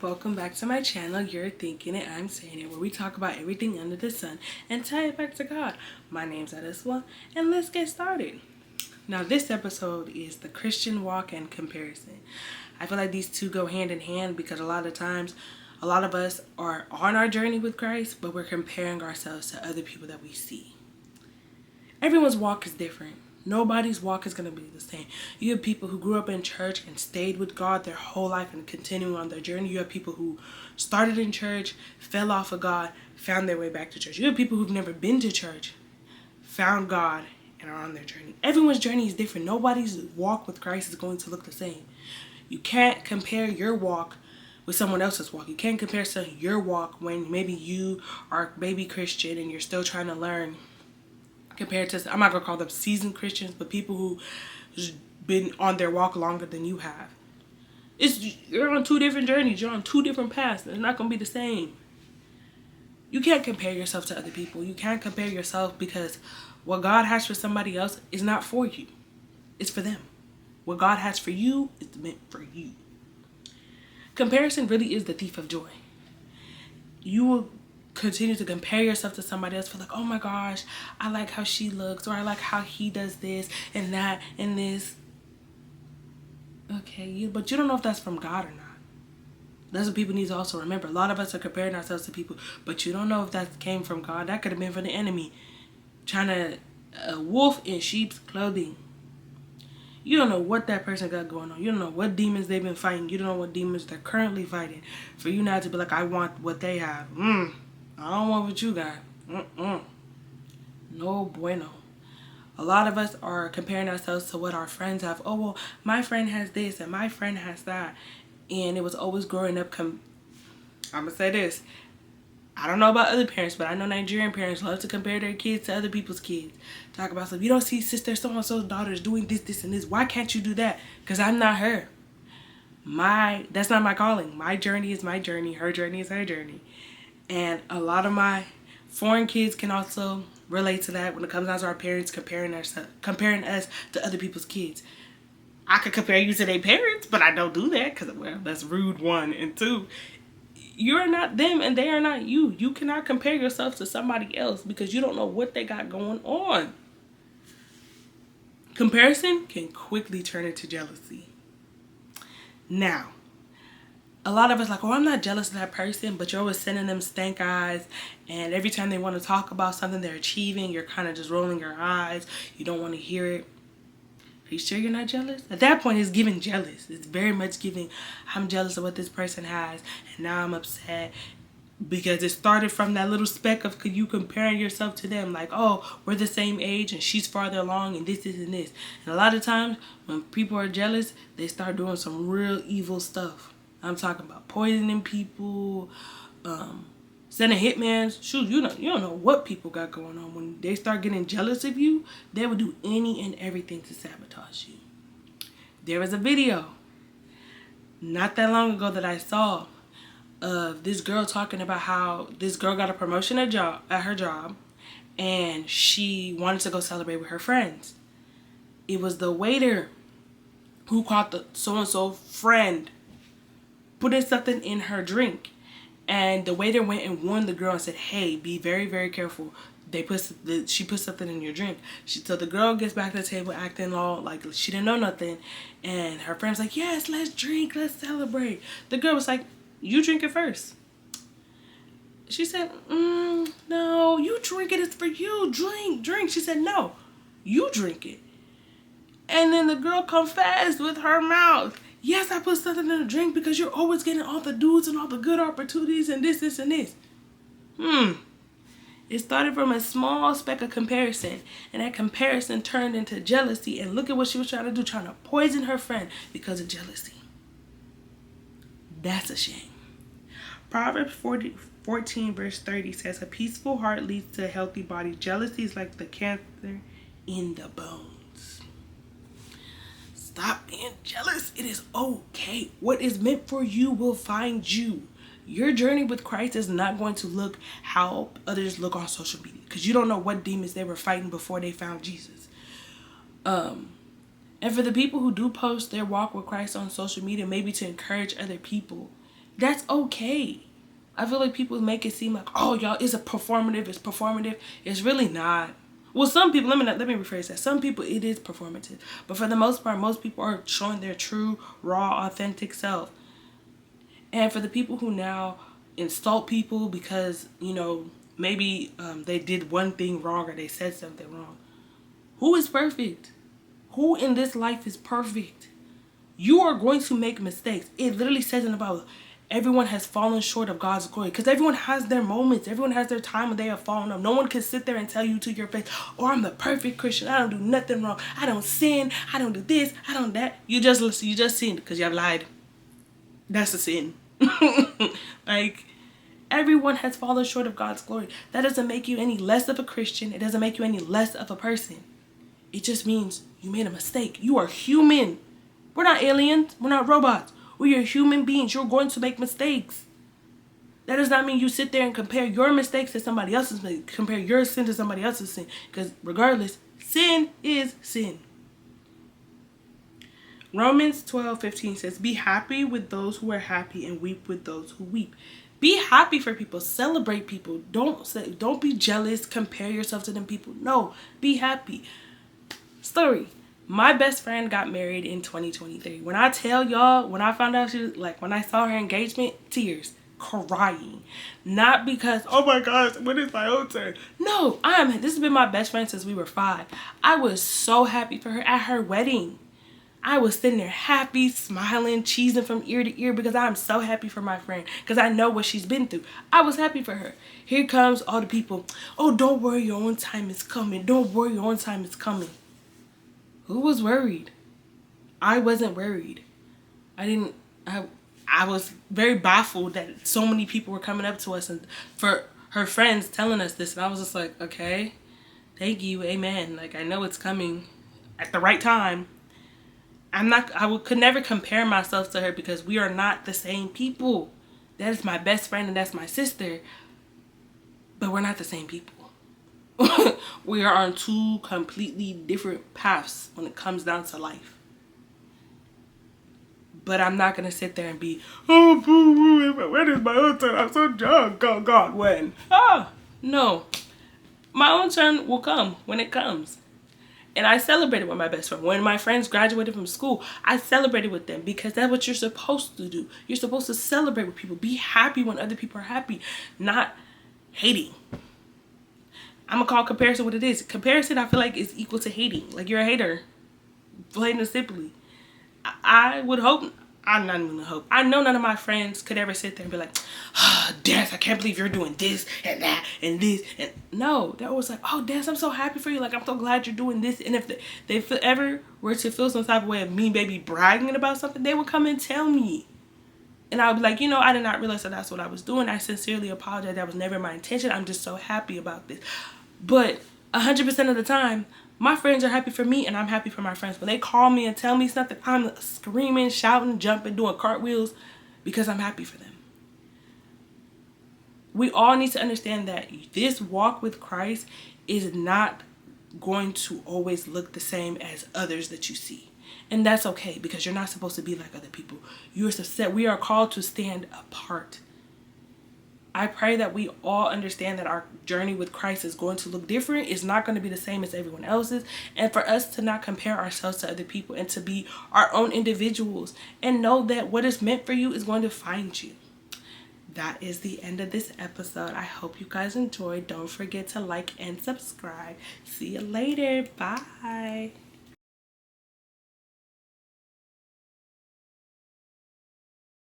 welcome back to my channel. You're Thinking It, I'm Saying It, where we talk about everything under the sun and tie it back to God. My name's Adeswa, and let's get started. Now, this episode is the Christian walk and comparison. I feel like these two go hand in hand because a lot of times, a lot of us are on our journey with Christ, but we're comparing ourselves to other people that we see. Everyone's walk is different. Nobody's walk is going to be the same. You have people who grew up in church and stayed with God their whole life and continuing on their journey. You have people who started in church, fell off of God, found their way back to church. You have people who've never been to church, found God, and are on their journey. Everyone's journey is different. Nobody's walk with Christ is going to look the same. You can't compare your walk with someone else's walk. You can't compare your walk when maybe you are a baby Christian and you're still trying to learn, compared to, I'm not going to call them seasoned Christians, but people who've been on their walk longer than you have. You're on two different journeys. You're on two different paths. It's not going to be the same. You can't compare yourself to other people. You can't compare yourself because what God has for somebody else is not for you. It's for them. What God has for you is meant for you. Comparison really is the thief of joy. You will continue to compare yourself to somebody else, feel like, oh my gosh, I like how she looks, or I like how he does this and that and this. Okay, but you don't know if that's from God or not. That's what people need to also remember. A lot of us are comparing ourselves to people, but you don't know if that came from God. That could have been from the enemy, trying to a wolf in sheep's clothing. You don't know what that person got going on. You don't know what demons they've been fighting. You don't know what demons they're currently fighting. For you now to be like, I want what they have. I don't want what you got. No bueno. A lot of us are comparing ourselves to what our friends have. Oh, well, my friend has this and my friend has that. And it was always growing up. I'm going to say this. I don't know about other parents, but I know Nigerian parents love to compare their kids to other people's kids. Talk about stuff. You don't see sister so-and-so's daughters doing this, this, and this. Why can't you do that? Because I'm not her. That's not my calling. My journey is my journey. Her journey is her journey. And a lot of my foreign kids can also relate to that when it comes down to our parents comparing us to other people's kids. I could compare you to their parents, but I don't do that because, well, that's rude, one. And two, you're not them and they are not you. You cannot compare yourself to somebody else because you don't know what they got going on. Comparison can quickly turn into jealousy. Now, a lot of us like, oh, I'm not jealous of that person, but you're always sending them stank eyes, and every time they want to talk about something they're achieving, you're kind of just rolling your eyes. You don't want to hear it. Are you sure you're not jealous? At that point, it's giving jealous. It's very much giving, I'm jealous of what this person has, and now I'm upset because it started from that little speck of you comparing yourself to them. Like, oh, we're the same age, and she's farther along, and this, and this. And a lot of times, when people are jealous, they start doing some real evil stuff. I'm talking about poisoning people, sending hitmans. Shoot, you don't know what people got going on. When they start getting jealous of you, they will do any and everything to sabotage you. There was a video not that long ago that I saw of this girl talking about how this girl got a promotion at her job, and she wanted to go celebrate with her friends. It was the waiter who caught the so-and-so friend putting something in her drink, and the waiter went and warned the girl and said, hey, be very, very careful. She put something in your drink. So the girl gets back to the table acting all like she didn't know nothing, and her friend's like, yes, let's drink, let's celebrate. The girl was like, you drink it first. She said, no, you drink it, it's for you. Drink. She said, no, you drink it. And then the girl confessed with her mouth, yes, I put something in the drink because you're always getting all the dudes and all the good opportunities and this, and this. It started from a small speck of comparison, and that comparison turned into jealousy, and look at what she was trying to do, trying to poison her friend because of jealousy. That's a shame. Proverbs 14 verse 30 says, a peaceful heart leads to a healthy body. Jealousy is like the cancer in the bones. Stop being jealous. It is okay. What is meant for you will find you. Your journey with Christ is not going to look how others look on social media, because you don't know what demons they were fighting before they found Jesus. And for the people who do post their walk with Christ on social media, maybe to encourage other people, That's okay. I feel like people make it seem like, oh, y'all, it's performative. It's really not. Well, some people, let me rephrase that. Some people, it is performative. But for the most part, most people are showing their true, raw, authentic self. And for the people who now insult people because, maybe they did one thing wrong or they said something wrong. Who is perfect? Who in this life is perfect? You are going to make mistakes. It literally says in the Bible, everyone has fallen short of God's glory. Because everyone has their moments. Everyone has their time when they have fallen up. No one can sit there and tell you to your face, oh, I'm the perfect Christian. I don't do nothing wrong. I don't sin. I don't do this. I don't that. You just sinned because you have lied. That's a sin. Like, everyone has fallen short of God's glory. That doesn't make you any less of a Christian. It doesn't make you any less of a person. It just means you made a mistake. You are human. We're not aliens. We're not robots. We are human beings. You're going to make mistakes. That does not mean you sit there and compare your mistakes to somebody else's mistakes. Compare your sin to somebody else's sin. Because regardless, sin is sin. Romans 12:15 says, be happy with those who are happy and weep with those who weep. Be happy for people. Celebrate people. Don't be jealous. Compare yourself to them people. No, be happy. Story. My best friend got married in 2023. When I tell y'all, when I found out when I saw her engagement, tears, crying. Not because, oh my gosh, when is my own turn? No, this has been my best friend since we were 5. I was so happy for her at her wedding. I was sitting there happy, smiling, cheesing from ear to ear because I'm so happy for my friend because I know what she's been through. I was happy for her. Here comes all the people. Oh, don't worry, your own time is coming. Don't worry, your own time is coming. Who was worried? I wasn't worried. I was very baffled that so many people were coming up to us and for her friends telling us this. And I was just like, okay, thank you, amen. Like, I know it's coming at the right time. Could never compare myself to her because we are not the same people. That is my best friend and that's my sister. But we're not the same people. We are on 2 completely different paths when it comes down to life. But I'm not going to sit there and be, oh, when is my own turn? I'm so drunk. Oh, God, when? No. My own turn will come when it comes. And I celebrated with my best friend. When my friends graduated from school, I celebrated with them because that's what you're supposed to do. You're supposed to celebrate with people. Be happy when other people are happy, not hating. I'm going to call comparison what it is. Comparison, I feel like, is equal to hating. Like, you're a hater. Plain and simply. I would hope, I'm not even going to hope. I know none of my friends could ever sit there and be like, oh, Des, I can't believe you're doing this and that and this. And no, that was like, oh, Des, I'm so happy for you. Like, I'm so glad you're doing this. And if they ever were to feel some type of way of me maybe bragging about something, they would come and tell me. And I would be like, I did not realize that that's what I was doing. I sincerely apologize. That was never my intention. I'm just so happy about this. But 100% of the time, my friends are happy for me and I'm happy for my friends. When they call me and tell me something, I'm screaming, shouting, jumping, doing cartwheels because I'm happy for them. We all need to understand that this walk with Christ is not going to always look the same as others that you see. And that's okay because you're not supposed to be like other people. We are called to stand apart. I pray that we all understand that our journey with Christ is going to look different. It's not going to be the same as everyone else's. And for us to not compare ourselves to other people and to be our own individuals and know that what is meant for you is going to find you. That is the end of this episode. I hope you guys enjoyed. Don't forget to like and subscribe. See you later. Bye.